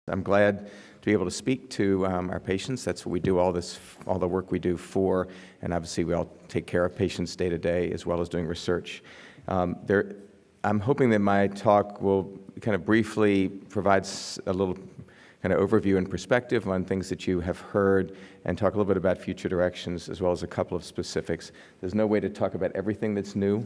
I'm glad to be able to speak to our patients. That's what we do all the work we do for, and obviously we all take care of patients day to day as well as doing research. I'm hoping that my talk will kind of briefly provide a little kind of overview and perspective on things that you have heard and talk a little bit about future directions as well as a couple of specifics. There's no way to talk about everything that's new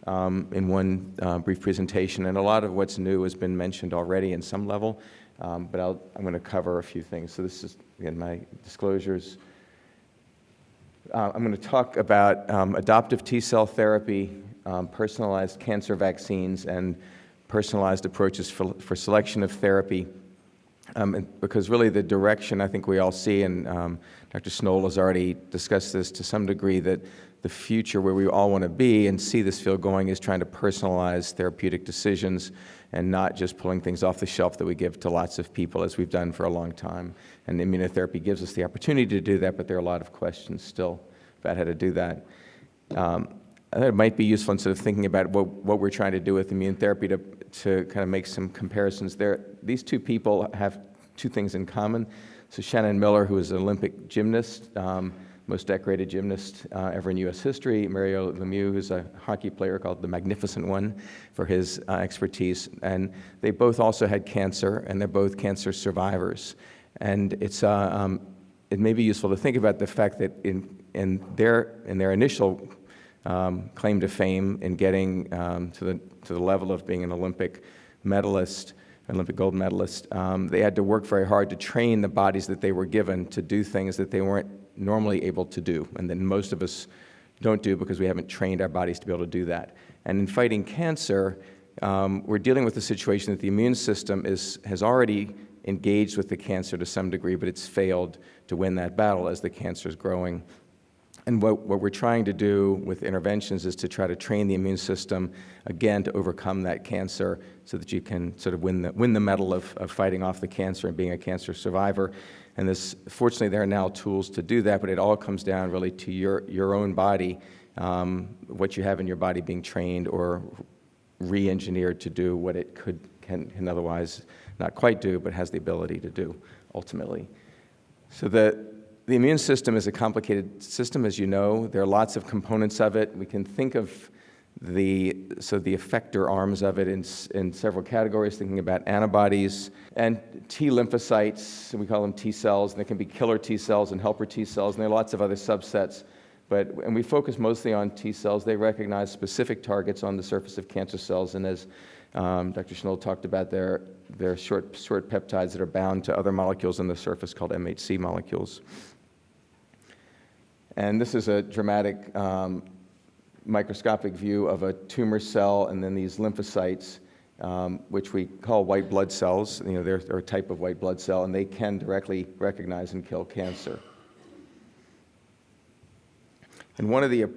in one brief presentation, and a lot of what's new has been mentioned already in some level. But I'm going to cover a few things. So this is, again, my disclosures. I'm going to talk about adoptive T-cell therapy, personalized cancer vaccines, and personalized approaches for selection of therapy. Because really the direction I think we all see, and Dr. Snoll has already discussed this to some degree, that the future where we all want to be and see this field going is trying to personalize therapeutic decisions and not just pulling things off the shelf that we give to lots of people as we've done for a long time. And immunotherapy gives us the opportunity to do that, but there are a lot of questions still about how to do that. I think it might be useful instead of thinking about what we're trying to do with immune therapy to kind of make some comparisons there. These two people have two things in common. So Shannon Miller, who is an Olympic gymnast, most decorated gymnast ever in U.S. history. Mario Lemieux, who's a hockey player called the Magnificent One for his expertise. And they both also had cancer, and they're both cancer survivors. And it may be useful to think about the fact that in their initial claim to fame in getting to the level of being an Olympic medalist, Olympic gold medalist, they had to work very hard to train the bodies that they were given to do things that they weren't normally able to do, and then most of us don't do because we haven't trained our bodies to be able to do that. And in fighting cancer, we're dealing with the situation that the immune system has already engaged with the cancer to some degree, but it's failed to win that battle as the cancer is growing. And what we're trying to do with interventions is to try to train the immune system, again, to overcome that cancer so that you can sort of win the medal of fighting off the cancer and being a cancer survivor. And fortunately, there are now tools to do that, but it all comes down really to your own body, what you have in your body being trained or re-engineered to do what it can otherwise not quite do, but has the ability to do, ultimately. So the immune system is a complicated system, as you know. There are lots of components of it. We can think of the effector arms of it in several categories, thinking about antibodies and T lymphocytes. We call them T cells, and there can be killer T cells and helper T cells, and there are lots of other subsets. And we focus mostly on T cells. They recognize specific targets on the surface of cancer cells, and as Dr. Schnoll talked about, they're short peptides that are bound to other molecules on the surface called MHC molecules. And this is a dramatic microscopic view of a tumor cell and then these lymphocytes, which we call white blood cells. You know, they're a type of white blood cell, and they can directly recognize and kill cancer. And one of the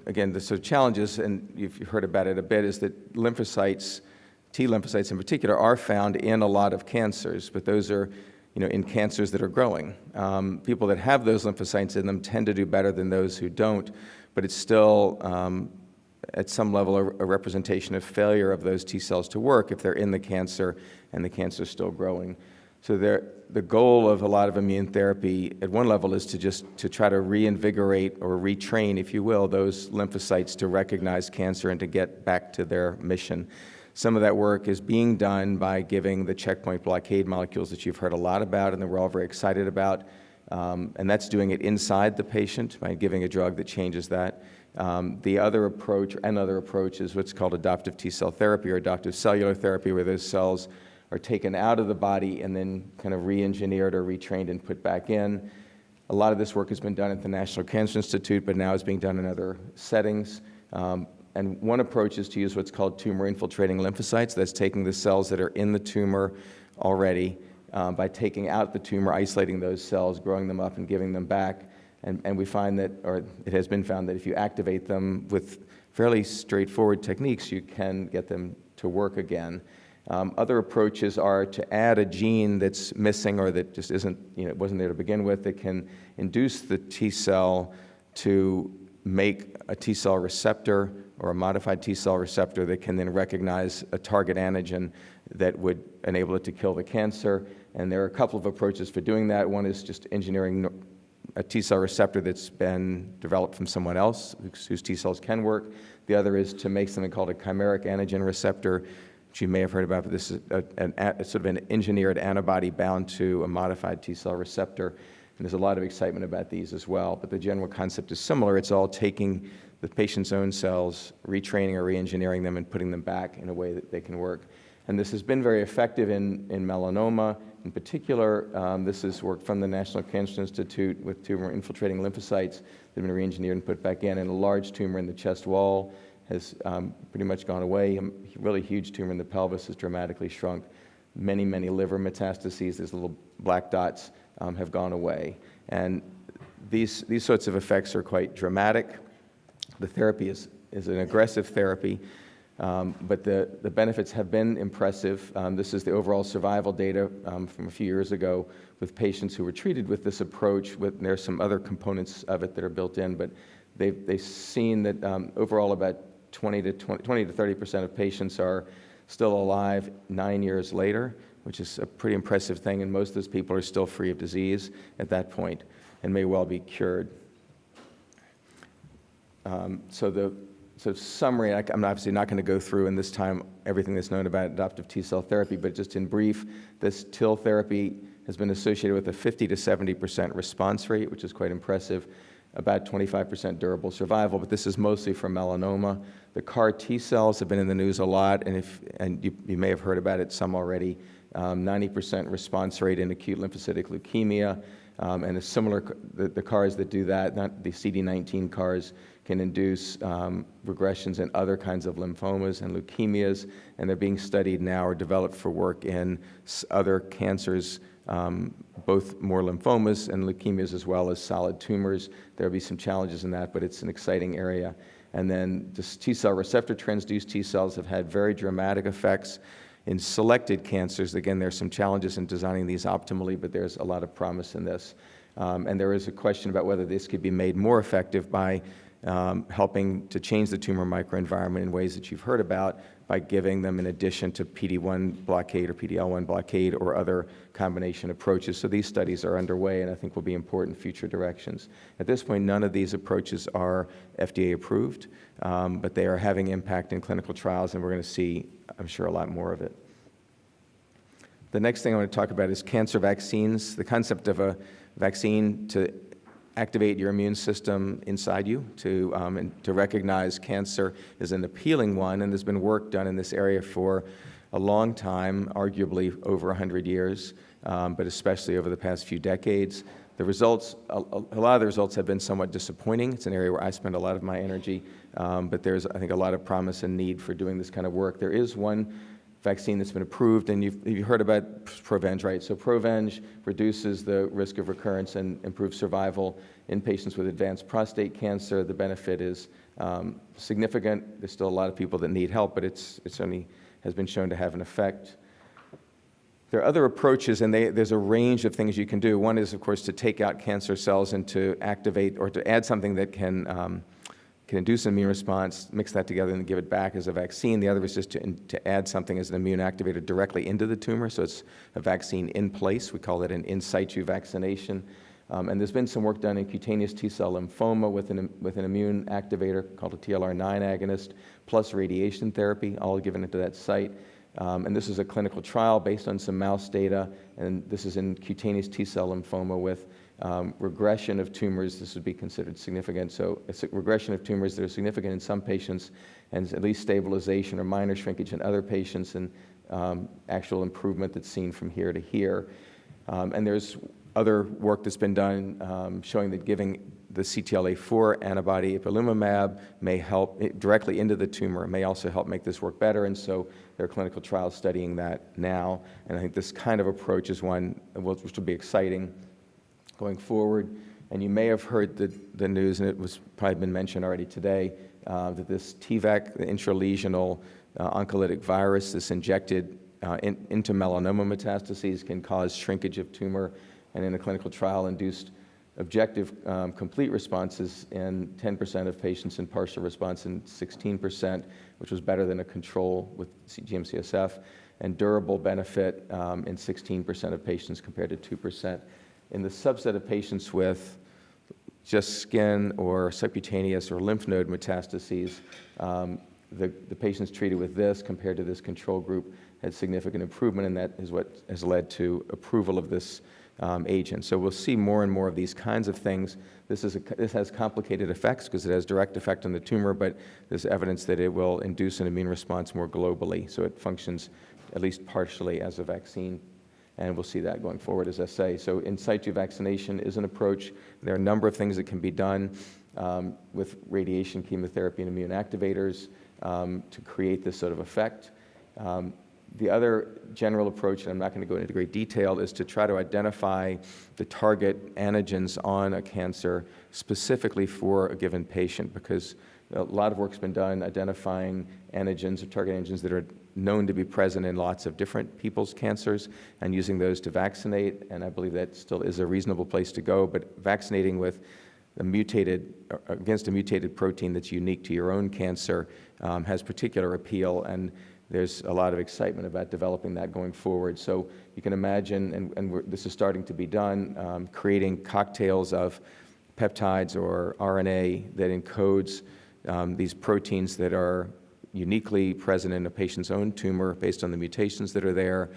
again, the sort of challenges, and you've heard about it a bit, is that lymphocytes, T lymphocytes in particular, are found in a lot of cancers, but those are in cancers that are growing. People that have those lymphocytes in them tend to do better than those who don't, but it's still, at some level, a representation of failure of those T cells to work if they're in the cancer and the cancer is still growing. So the goal of a lot of immune therapy at one level is to try to reinvigorate or retrain, if you will, those lymphocytes to recognize cancer and to get back to their mission. Some of that work is being done by giving the checkpoint blockade molecules that you've heard a lot about and that we're all very excited about. And that's doing it inside the patient by giving a drug that changes that. The other approach is what's called adoptive T-cell therapy or adoptive cellular therapy, where those cells are taken out of the body and then kind of re-engineered or retrained and put back in. A lot of this work has been done at the National Cancer Institute, but now is being done in other settings. And one approach is to use what's called tumor-infiltrating lymphocytes. That's taking the cells that are in the tumor already by taking out the tumor, isolating those cells, growing them up, and giving them back. And we find that, or it has been found that if you activate them with fairly straightforward techniques, you can get them to work again. Other approaches are to add a gene that's missing or that just isn't, wasn't there to begin with, that can induce the T cell to make a T cell receptor or a modified T cell receptor that can then recognize a target antigen that would enable it to kill the cancer. And there are a couple of approaches for doing that. One is just engineering a T cell receptor that's been developed from someone else whose T cells can work. The other is to make something called a chimeric antigen receptor, which you may have heard about, but this is sort of an engineered antibody bound to a modified T cell receptor. And there's a lot of excitement about these as well, but the general concept is similar. It's all taking the patient's own cells, retraining or re-engineering them, and putting them back in a way that they can work. And this has been very effective in melanoma. In particular, this is work from the National Cancer Institute with tumor-infiltrating lymphocytes that have been re-engineered and put back in, and a large tumor in the chest wall has pretty much gone away. A really huge tumor in the pelvis has dramatically shrunk. Many, many liver metastases, these little black dots, have gone away. And these sorts of effects are quite dramatic. The therapy is an aggressive therapy, but the benefits have been impressive. This is the overall survival data from a few years ago with patients who were treated with this approach. There's some other components of it that are built in, but they've seen that overall about 20 to 30% of patients are still alive 9 years later, which is a pretty impressive thing, and most of those people are still free of disease at that point and may well be cured. So summary, I'm obviously not going to go through in this time everything that's known about adoptive T cell therapy, but just in brief, this TIL therapy has been associated with a 50 to 70% response rate, which is quite impressive, about 25% durable survival, but this is mostly for melanoma. The CAR T cells have been in the news a lot, and you may have heard about it some already. 90% response rate in acute lymphocytic leukemia, and a similar, the CARs that do that, not the CD19 CARs, can induce regressions in other kinds of lymphomas and leukemias, and they're being studied now or developed for work in other cancers, both more lymphomas and leukemias as well as solid tumors. There will be some challenges in that, but it's an exciting area. And then just T cell receptor transduced T cells have had very dramatic effects in selected cancers. Again, there's some challenges in designing these optimally, but there's a lot of promise in this. And there is a question about whether this could be made more effective by helping to change the tumor microenvironment in ways that you've heard about by giving them in addition to PD-1 blockade or PD-L1 blockade or other combination approaches. So these studies are underway and I think will be important future directions. At this point, none of these approaches are FDA approved, but they are having impact in clinical trials, and we're going to see, I'm sure, a lot more of it. The next thing I want to talk about is cancer vaccines. The concept of a vaccine to activate your immune system inside you and to recognize cancer is an appealing one, and there's been work done in this area for a long time, arguably over 100 years, but especially over the past few decades. The results, a lot of the results have been somewhat disappointing. It's an area where I spend a lot of my energy, but there's, I think, a lot of promise and need for doing this kind of work. There is one vaccine that's been approved, and you've heard about Provenge, right? So Provenge reduces the risk of recurrence and improves survival in patients with advanced prostate cancer. The benefit is significant. There's still a lot of people that need help, but it's only has been shown to have an effect. There are other approaches, and there's a range of things you can do. One is, of course, to take out cancer cells and to activate or to add something that can induce an immune response, mix that together and give it back as a vaccine. The other is just to add something as an immune activator directly into the tumor, so it's a vaccine in place. We call it an in situ vaccination. And there's been some work done in cutaneous T-cell lymphoma with an immune activator called a TLR9 agonist, plus radiation therapy, all given into that site. And this is a clinical trial based on some mouse data, and this is in cutaneous T-cell lymphoma with regression of tumors. This would be considered significant. So it's a regression of tumors that are significant in some patients, and at least stabilization or minor shrinkage in other patients, and actual improvement that's seen from here to here. And there's other work that's been done showing that giving the CTLA-4 antibody ipilimumab may help directly into the tumor. It may also help make this work better, and so there are clinical trials studying that now. And I think this kind of approach is one which will be exciting going forward. And you may have heard the news, and it was probably been mentioned already today, that this T-vec, the intralesional oncolytic virus, this injected into melanoma metastases, can cause shrinkage of tumor, and in a clinical trial induced objective complete responses in 10% of patients and partial response in 16%, which was better than a control with GM-CSF, and durable benefit in 16% of patients compared to 2%. In the subset of patients with just skin or subcutaneous or lymph node metastases, the patients treated with this compared to this control group had significant improvement, and that is what has led to approval of this agent. So we'll see more and more of these kinds of things. This has complicated effects because it has direct effect on the tumor, but there's evidence that it will induce an immune response more globally, so it functions at least partially as a vaccine. And we'll see that going forward, as I say. So in situ vaccination is an approach. There are a number of things that can be done with radiation, chemotherapy, and immune activators to create this sort of effect. The other general approach, and I'm not going to go into great detail, is to try to identify the target antigens on a cancer specifically for a given patient, because a lot of work's been done identifying antigens or target antigens that are known to be present in lots of different people's cancers and using those to vaccinate, and I believe that still is a reasonable place to go, but vaccinating with against a mutated protein that's unique to your own cancer has particular appeal, and there's a lot of excitement about developing that going forward. So you can imagine, and this is starting to be done, creating cocktails of peptides or RNA that encodes these proteins that are uniquely present in a patient's own tumor based on the mutations that are there,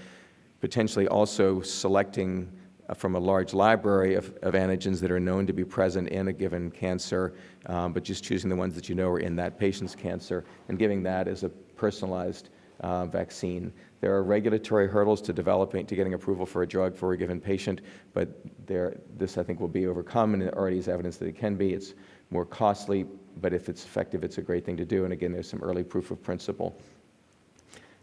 potentially also selecting from a large library of antigens that are known to be present in a given cancer, but just choosing the ones that you know are in that patient's cancer and giving that as a personalized vaccine. There are regulatory hurdles to getting approval for a drug for a given patient, but this I think will be overcome, and there already is evidence that it can be. It's more costly, but if it's effective, it's a great thing to do. And again, there's some early proof of principle.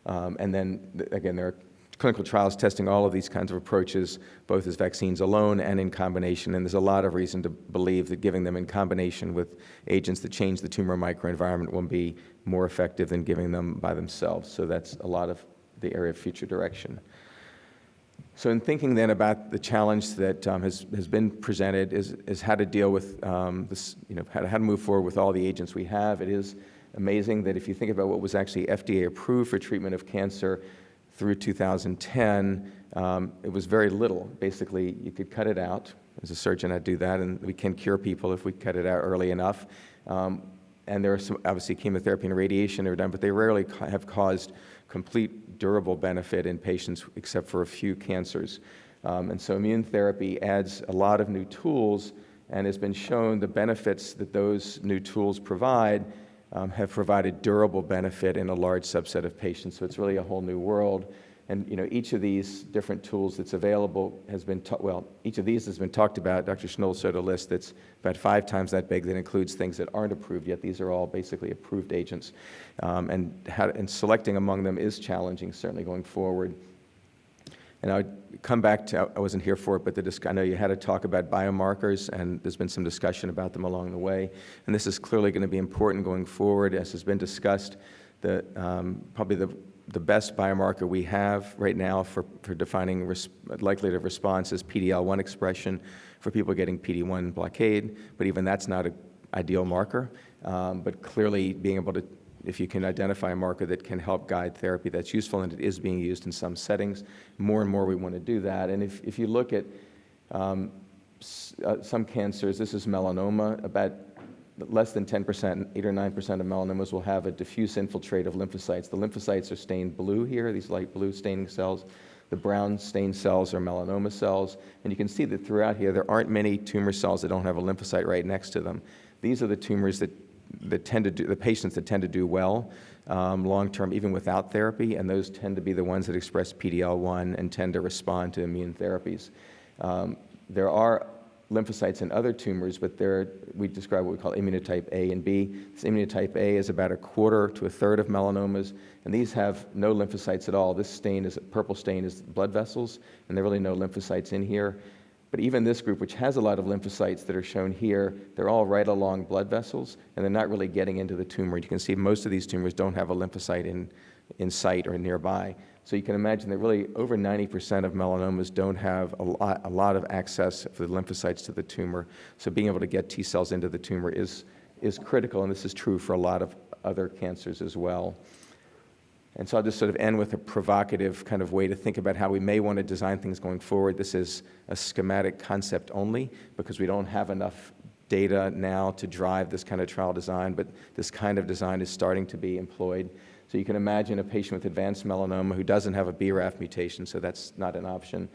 And then again, there are clinical trials testing all of these kinds of approaches, both as vaccines alone and in combination. And there's a lot of reason to believe that giving them in combination with agents that change the tumor microenvironment will be more effective than giving them by themselves. So that's a lot of the area of future direction. So in thinking then about the challenge that has been presented is how to deal with this, how to move forward with all the agents we have. It is amazing that if you think about what was actually FDA approved for treatment of cancer through 2010, it was very little. Basically, you could cut it out. As a surgeon, I'd do that, and we can cure people if we cut it out early enough. And there are some, obviously, chemotherapy and radiation are done, but they rarely have caused complete durable benefit in patients except for a few cancers. And so immune therapy adds a lot of new tools and has been shown the benefits that those new tools provide have provided durable benefit in a large subset of patients. So it's really a whole new world. And each of these different tools that's available has been, each of these has been talked about. Dr. Schnoll showed a list that's about 5 times that big that includes things that aren't approved yet. These are all basically approved agents. And selecting among them is challenging, certainly going forward. And I would come back to, I wasn't here for it, but I know you had a talk about biomarkers, and there's been some discussion about them along the way. And this is clearly going to be important going forward, as has been discussed. Probably the best biomarker we have right now for defining likelihood of response is PD-L1 expression for people getting PD-1 blockade, but even that's not an ideal marker. But clearly being able to, if you can identify a marker that can help guide therapy, that's useful, and it is being used in some settings. More and more we want to do that. And if you look at some cancers, this is melanoma, about less than 10%, 8 or 9% of melanomas will have a diffuse infiltrate of lymphocytes. The lymphocytes are stained blue here, these light blue staining cells. The brown stained cells are melanoma cells. And you can see that throughout here, there aren't many tumor cells that don't have a lymphocyte right next to them. These are the tumors that tend to do, the patients that tend to do well long-term, even without therapy, and those tend to be the ones that express PD-L1 and tend to respond to immune therapies. There are lymphocytes in other tumors, but we describe what we call immunotype A and B. This immunotype A is about 1/4 to 1/3 of melanomas, and these have no lymphocytes at all. This purple stain is blood vessels, and there are really no lymphocytes in here. But even this group, which has a lot of lymphocytes that are shown here, they're all right along blood vessels, and they're not really getting into the tumor. You can see most of these tumors don't have a lymphocyte in sight or nearby. So you can imagine that really over 90% of melanomas don't have a lot of access for the lymphocytes to the tumor. So being able to get T cells into the tumor is critical, and this is true for a lot of other cancers as well. And so I'll just sort of end with a provocative kind of way to think about how we may want to design things going forward. This is a schematic concept only because we don't have enough data now to drive this kind of trial design, but this kind of design is starting to be employed. So you can imagine a patient with advanced melanoma who doesn't have a BRAF mutation, so that's not an option.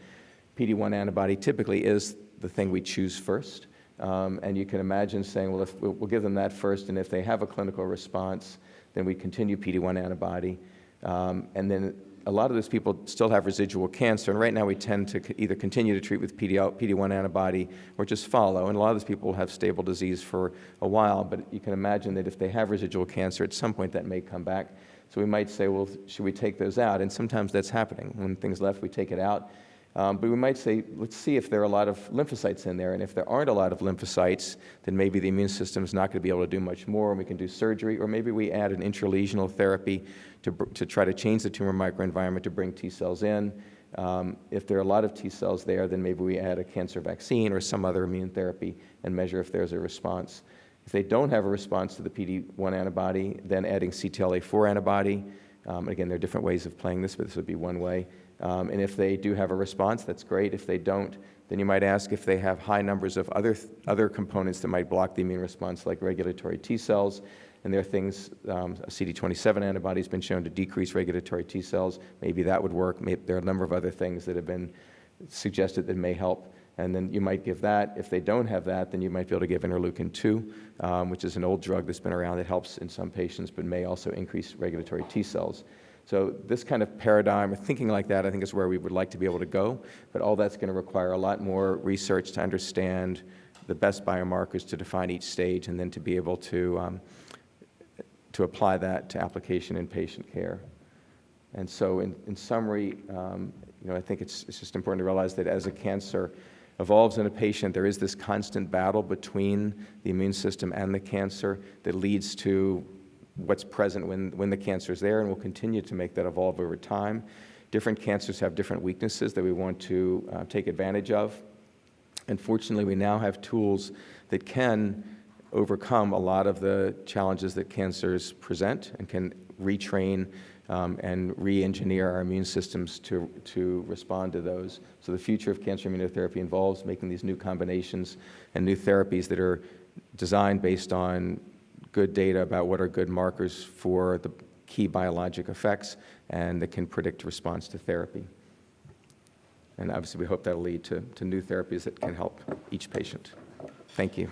PD-1 antibody typically is the thing we choose first. And you can imagine saying, well, if we'll give them that first, and if they have a clinical response, then we continue PD-1 antibody. And then a lot of those people still have residual cancer, and right now we tend to either continue to treat with PD-1 antibody or just follow. And a lot of those people have stable disease for a while, but you can imagine that if they have residual cancer, at some point that may come back. So we might say, well, should we take those out? And sometimes that's happening. When things left, we take it out. But we might say, let's see if there are a lot of lymphocytes in there. And if there aren't a lot of lymphocytes, then maybe the immune system is not going to be able to do much more, and we can do surgery. Or maybe we add an intralesional therapy to try to change the tumor microenvironment to bring T cells in. If there are a lot of T cells there, then maybe we add a cancer vaccine or some other immune therapy and measure if there's a response. If they don't have a response to the PD-1 antibody, then adding CTLA-4 antibody. Again, there are different ways of playing this, but this would be one way. And if they do have a response, that's great. If they don't, then you might ask if they have high numbers of other components that might block the immune response, like regulatory T cells. And there are things, a CD27 antibody has been shown to decrease regulatory T cells. Maybe that would work. There are a number of other things that have been suggested that may help. And then you might give that. If they don't have that, then you might be able to give interleukin-2, which is an old drug that's been around that helps in some patients, but may also increase regulatory T cells. So this kind of paradigm, or thinking like that, I think is where we would like to be able to go. But all that's going to require a lot more research to understand the best biomarkers to define each stage, and then to be able to apply that to application in patient care. And so in summary, I think it's just important to realize that as a cancer evolves in a patient, there is this constant battle between the immune system and the cancer that leads to what's present when the cancer is there, and we'll continue to make that evolve over time. Different cancers have different weaknesses that we want to take advantage of. And fortunately, we now have tools that can overcome a lot of the challenges that cancers present and can retrain and re-engineer our immune systems to respond to those. So the future of cancer immunotherapy involves making these new combinations and new therapies that are designed based on good data about what are good markers for the key biologic effects and that can predict response to therapy. And obviously we hope that will lead to new therapies that can help each patient. Thank you.